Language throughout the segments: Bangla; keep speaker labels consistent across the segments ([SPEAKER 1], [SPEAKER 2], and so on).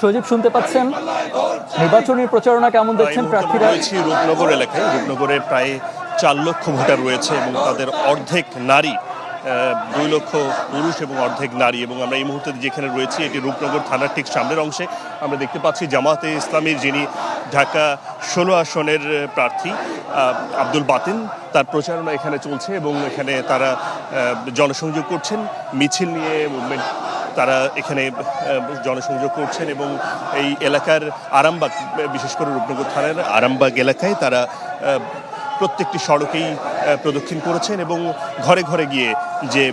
[SPEAKER 1] সজীব শুনতে পাচ্ছেন, নির্বাচনী প্রচারণা কেমন দেখছেন প্রার্থীরা?
[SPEAKER 2] রূপনগর এলাকায়, রূপনগরে প্রায় 4 লক্ষ ভোটার রয়েছে এবং তাদের অর্ধেক নারী, 2 লক্ষ পুরুষ এবং অর্ধেক নারী। এবং আমরা এই মুহূর্তে যেখানে রয়েছি এটি রূপনগর থানার ঠিক সামনের অংশে। আমরা দেখতে পাচ্ছি জামাতে ইসলামীর যিনি ঢাকা 16 আসনের প্রার্থী আব্দুল বাতিন, তার প্রচারণা এখানে চলছে এবং এখানে তারা জনসংযোগ করছেন, মিছিল নিয়ে মুভমেন্ট তারা এখানে জনসংযোগ করছেন। এবং এই এলাকার আরামবাগ, বিশেষ করে রূপনগর থানার আরামবাগ এলাকায় তারা প্রত্যেকটি সড়কেই প্রদক্ষিণ করেছেন এবং ঘরে ঘরে গিয়ে যে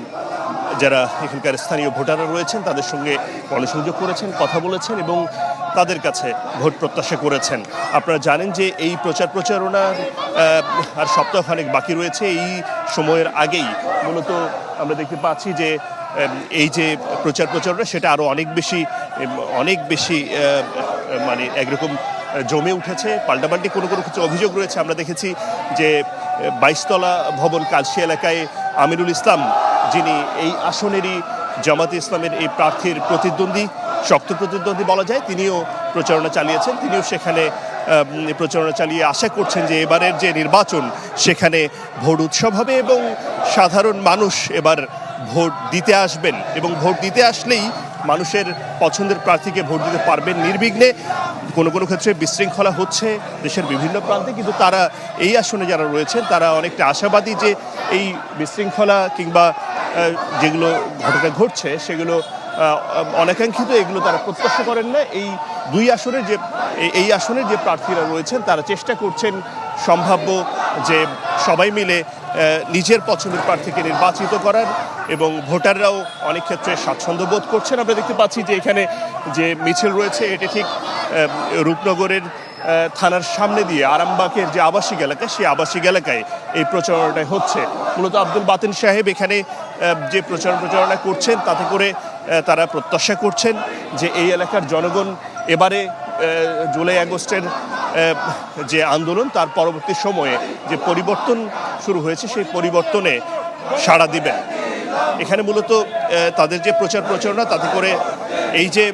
[SPEAKER 2] যারা এখানকার স্থানীয় ভোটাররা রয়েছেন তাদের সঙ্গে গণসংযোগ করেছেন, কথা বলেছেন এবং তাদের কাছে ভোট প্রত্যাশা করেছেন। আপনারা জানেন যে এই প্রচারণার আর সপ্তাহখানেক বাকি রয়েছে। এই সময়ের আগেই মূলত আমরা দেখতে পাচ্ছি যে এই যে প্রচারণা সেটা আরও অনেক বেশি মানে একরকম জমে উঠেছে। পাল্টাপাল্টি কোনো কিছু অভিযোগ রয়েছে। আমরা দেখেছি যে 22 তলা ভবন কালশি এলাকায় আমিরুল ইসলাম, যিনি এই আসনেরই জামাতে ইসলামের এই প্রার্থীর শক্ত প্রতিদ্বন্দ্বী বলা যায়, তিনিও প্রচারণা চালিয়েছেন। তিনিও সেখানে প্রচারণা চালিয়ে আশা করছেন যে এবারের যে নির্বাচন সেখানে ভোট উৎসব হবে এবং সাধারণ মানুষ এবার ভোট দিতে আসবেন এবং ভোট দিতে আসলেই মানুষের পছন্দের প্রার্থীকে ভোট দিতে পারবেন নির্বিঘ্নে। কোনো ক্ষেত্রে বিশৃঙ্খলা হচ্ছে দেশের বিভিন্ন প্রান্তে, কিন্তু তারা এই আসনে যারা রয়েছেন তারা অনেকটা আশাবাদী যে এই বিশৃঙ্খলা কিংবা যেগুলো ঘটনা ঘটছে সেগুলো অনাকাঙ্ক্ষিত, এগুলো তারা প্রত্যাশা করেন না। এই আসনের যে প্রার্থীরা রয়েছেন তারা চেষ্টা করছেন সম্ভাব্য যে সবাই মিলে নিজের পছন্দের প্রার্থীকে নির্বাচিত করার এবং ভোটাররাও অনেক ক্ষেত্রে স্বাচ্ছন্দ্য বোধ করছেন। আমরা দেখতে পাচ্ছি যে এখানে যে মিছিল রয়েছে এটি ঠিক রূপনগরের থানার সামনে দিয়ে আরামবাগের যে আবাসিক এলাকা, সেই আবাসিক এলাকায় এই প্রচারণাটাই হচ্ছে। মূলত আব্দুল বাতিন সাহেব এখানে যে প্রচারণা করছেন তাতে করে তারা প্রত্যাশা করছেন যে এই এলাকার জনগণ এবারে জুলাই আগস্টের যে আন্দোলন তার পরবর্তী সময়ে যে পরিবর্তন শুরু হয়েছে সেই পরিবর্তনে সাড়া দিবেন। এখানে মূলত তাদের যে প্রচারণা তাতে করে এই যে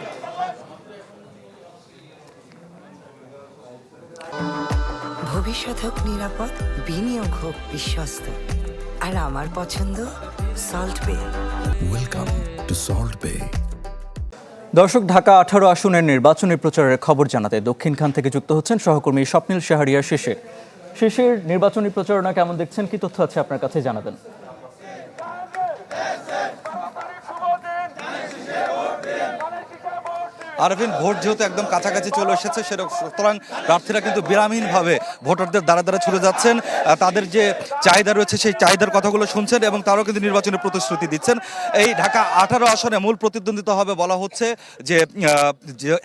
[SPEAKER 3] ভবিষ্যৎ হোক নিরাপদ, বিনিয়োগ হোক বিশ্বস্ত, আর আমার পছন্দ সল্ট বে।
[SPEAKER 4] ওয়েলকাম টু সল্ট বে।
[SPEAKER 1] দর্শক, ঢাকা 18 আসনের নির্বাচনী প্রচারের খবর জানাতে দক্ষিণখান থেকে যুক্ত হচ্ছেন সহকর্মী স্বপ্নিল শাহরিয়ার। শেষের নির্বাচনী প্রচারণা কেমন দেখছেন, কি তথ্য আছে আপনার কাছে জানাবেন?
[SPEAKER 5] আরভিন, ভোট যেহেতু একদম কাছাকাছি চলে এসেছে সুতরাং প্রার্থীরা কিন্তু বিরামহীনভাবে ভোটারদের দ্বারা ছুটে যাচ্ছেন। তাদের যে চাহিদা রয়েছে সেই চাহিদার কথাগুলো শুনছেন এবং তারাও কিন্তু নির্বাচনের প্রতিশ্রুতি দিচ্ছেন। এই ঢাকা 18 আসনে মূল প্রতিদ্বন্দ্বিতা হবে বলা হচ্ছে যে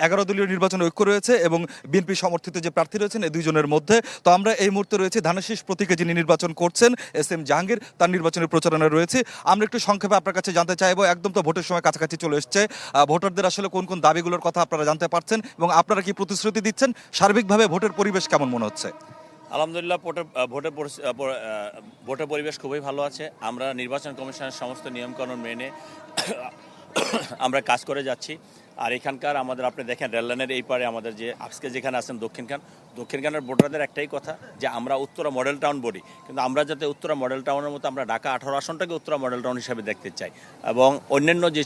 [SPEAKER 5] 11 দলীয় নির্বাচন ঐক্য রয়েছে এবং বিএনপি সমর্থিত যে প্রার্থী রয়েছেন এই দুইজনের মধ্যে। তো আমরা এই মুহূর্তে রয়েছে ধানেশীষ প্রতীকে যিনি নির্বাচন করছেন SM জাহাঙ্গীর, তার নির্বাচনের প্রচারণা রয়েছে। আমরা একটু সংক্ষেপে আপনার কাছে জানতে চাইবো, একদম তো ভোটের সময় কাছাকাছি চলে এসছে, ভোটারদের আসলে কোন কোন দাবিগুলোর কথা আপনারা জানতে পারছেন এবং আপনারা কি প্রতিশ্রুতি দিচ্ছেন? সার্বিকভাবে ভোটের পরিবেশ কেমন মনে হচ্ছে?
[SPEAKER 6] আলহামদুলিল্লাহ, ভোটের পরিবেশ খুবই ভালো আছে। আমরা নির্বাচন কমিশনের সমস্ত নিয়মকানুন মেনে আমরা কাজ করে যাচ্ছি। আর এখানকার আপনি দেখেন রেললাইনের এই পারে আমাদের যে আজকে যেখানে আছেন দক্ষিণখানের ভোটারদের একটাই কথা যে আমরা উত্তরা মডেল টাউন বলি, কিন্তু আমরা যাতে উত্তরা মডেল টাউনের মতো আমরা ঢাকা 18 আসনটাকে উত্তরা মডেল টাউন হিসাবে দেখতে চাই এবং অন্যান্য যে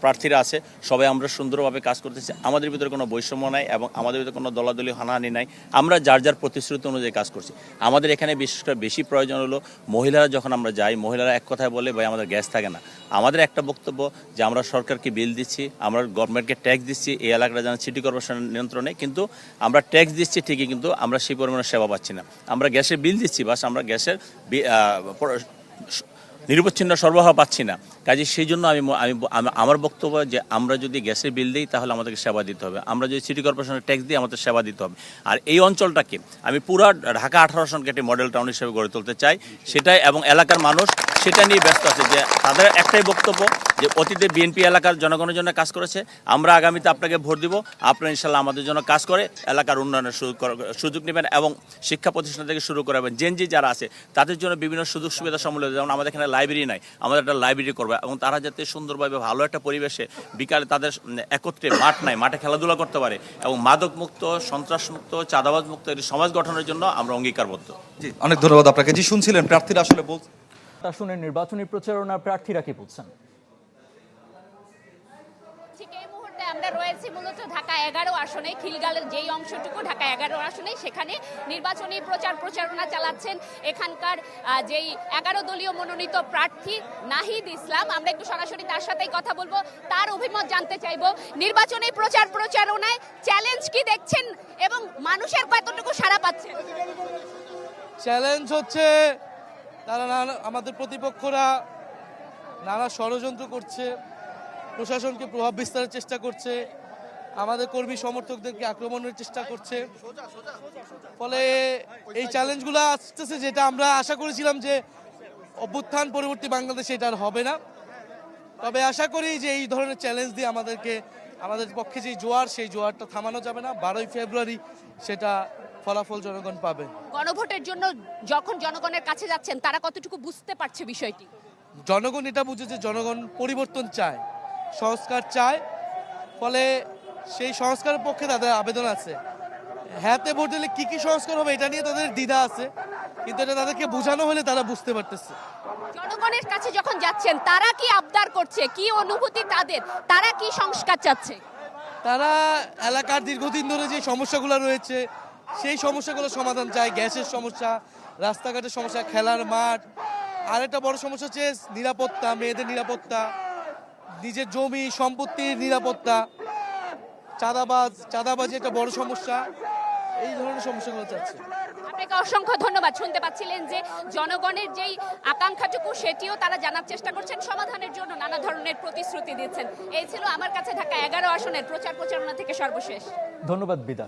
[SPEAKER 6] প্রার্থীরা আছে সবাই আমরা সুন্দরভাবে কাজ করতেছি। আমাদের ভিতরে কোনো বৈষম্য নাই এবং আমাদের ভিতরে কোনো দলাদলি হানাহানি নাই। আমরা যার প্রতিশ্রুতি অনুযায়ী কাজ করছি। আমাদের এখানে বিশেষ করে বেশি প্রয়োজন হলো মহিলারা, যখন আমরা যাই মহিলারা এক কথায় বলে ভাই আমাদের গ্যাস থাকে না। আমাদের একটা বক্তব্য যে আমরা সরকারকে বিল দিচ্ছি, আমরা গভর্নমেন্টকে ট্যাক্স দিচ্ছি, এই এলাকাটা যেন সিটি কর্পোরেশনের নিয়ন্ত্রণে, কিন্তু আমরা ট্যাক্স দিচ্ছি ঠিকই কিন্তু আমরা সেই পরিমাণে সেবা পাচ্ছি না। আমরা গ্যাসের বিল দিচ্ছি, বাস আমরা গ্যাসের নিরবচ্ছিন্ন সরবরাহ পাচ্ছি না। কাজে সেই জন্য আমার বক্তব্য যে আমরা যদি গ্যাসের বিল দিই তাহলে আমাদেরকে সেবা দিতে হবে, আমরা যদি সিটি কর্পোরেশনের ট্যাক্স দিই আমাদের সেবা দিতে হবে। আর এই অঞ্চলটাকে আমি পুরো ঢাকা 18 আসনকে একটি মডেল টাউন হিসেবে গড়ে তুলতে চাই, সেটাই এবং এলাকার মানুষ সেটা নিয়ে ব্যস্ত আছে। যে তাদের একটাই বক্তব্য যে অতীতে বিএনপি এলাকার জনগণের জন্য কাজ করেছে, আমরা আগামীতে আপনাকে ভোট দিব, আপনারা ইনশাল্লাহ আমাদের জন্য কাজ করে এলাকার উন্নয়নের সুযোগ নেবেন এবং শিক্ষা প্রতিষ্ঠান থেকে শুরু করাবেন। জেনজি যারা আছে তাদের জন্য বিভিন্ন সুযোগ সুবিধা সম্মিলিত, যেমন আমাদের এখানে লাইব্রেরি নাই, আমাদের একটা লাইব্রেরি করবে এবং তারা যাতে সুন্দরভাবে ভালো একটা পরিবেশে বিকালে তাদের একত্রে মাঠ নাই, মাঠে খেলাধুলা করতে পারে এবং মাদক মুক্ত, সন্ত্রাস মুক্ত, চাঁদাবাজ মুক্ত একটি সমাজ গঠনের জন্য আমরা অঙ্গীকারবদ্ধ।
[SPEAKER 5] জি, অনেক ধন্যবাদ আপনাকে। জি, শুনছিলেন প্রার্থীরা আসলে
[SPEAKER 1] আসনের নির্বাচনী প্রচারণা প্রার্থীরা কি বলছেন?
[SPEAKER 7] ঠিক এই মুহূর্তে আমরা রয়েছি মূলত ঢাকা 11 আসনে, খিলগাঁওয়ের যেই অংশটুকু ঢাকা 11 আসনে, সেখানে নির্বাচনী প্রচারণা চালাচ্ছেন এখানকার যেই 11 দলীয় মনোনীত প্রার্থী নাহিদ ইসলাম। আমরা একটু সরাসরি তার সাথেই কথা বলবো, তার অভিমত জানতে চাইবো। নির্বাচনী প্রচারণায় চ্যালেঞ্জ কি দেখছেন এবং মানুষের কতটুকু সাড়া পাচ্ছেন?
[SPEAKER 8] চ্যালেঞ্জ হচ্ছে তারা আমাদের প্রতিপক্ষরা নানা ষড়যন্ত্র করছে, প্রশাসনকে প্রভাব বিস্তারের চেষ্টা করছে, আমাদের কর্মী সমর্থকদেরকে আক্রমণের চেষ্টা করছে। ফলে এই চ্যালেঞ্জগুলো আসতেছে, যেটা আমরা আশা করেছিলাম যে অভ্যুত্থান পরবর্তী বাংলাদেশে এটা আর হবে না। তবে আশা করি যে এই ধরনের চ্যালেঞ্জ দিয়ে আমাদের পক্ষে যে জোয়ার, সেই জোয়ারটা থামানো যাবে না। 12ই ফেব্রুয়ারি সেটা ফলাফল জনগণ পাবে।
[SPEAKER 7] গণভোটের জন্য যখন জনগণের কাছে যাচ্ছেন, তারা কতটুকু বুঝতে পারছে বিষয়টি?
[SPEAKER 8] জনগণ এটা বুঝে যে জনগণ পরিবর্তন চায়, সংস্কার চায়। ফলে সেই সংস্কারের পক্ষে তাদের আবেদন আছে। হ্যাঁতে ভোট দিলে কি কি সংস্কার হবে এটা নিয়ে তাদের দ্বিধা আছে, কিন্তু এটা তাদেরকে বোঝানো হলে তারা বুঝতে পারতেছে।
[SPEAKER 7] জনগণের কাছে যখন যাচ্ছেন, তারা কি আবদার করছে, কি অনুভূতি তাদের, তারা কি সংস্কার চাচ্ছে?
[SPEAKER 8] তারা এলাকার দীর্ঘদিন ধরে যে সমস্যাগুলো রয়েছে সেই সমস্যাগুলো সমাধান চায়। গ্যাসের সমস্যা, রাস্তাঘাটের সমস্যা, খেলার মাঠ, আর একটা বড় সমস্যা হচ্ছে নিরাপত্তা, মেয়েদের নিরাপত্তা, নিজের জমি সম্পত্তির নিরাপত্তা, চাঁদাবাজি একটা বড় সমস্যা। এই ধরনের সমস্যাগুলো চাচ্ছে।
[SPEAKER 7] আপনাকে অসংখ্য ধন্যবাদ। শুনতে পাচ্ছিলেন যে জনগণের যেই আকাঙ্ক্ষাটুকু সেটিও তারা জানার চেষ্টা করছেন, সমাধানের জন্য নানা ধরনের প্রতিশ্রুতি দিচ্ছেন। এই ছিল আমার কাছে ঢাকা 11 আসনের প্রচারণা থেকে সর্বশেষ।
[SPEAKER 1] ধন্যবাদ বিদা।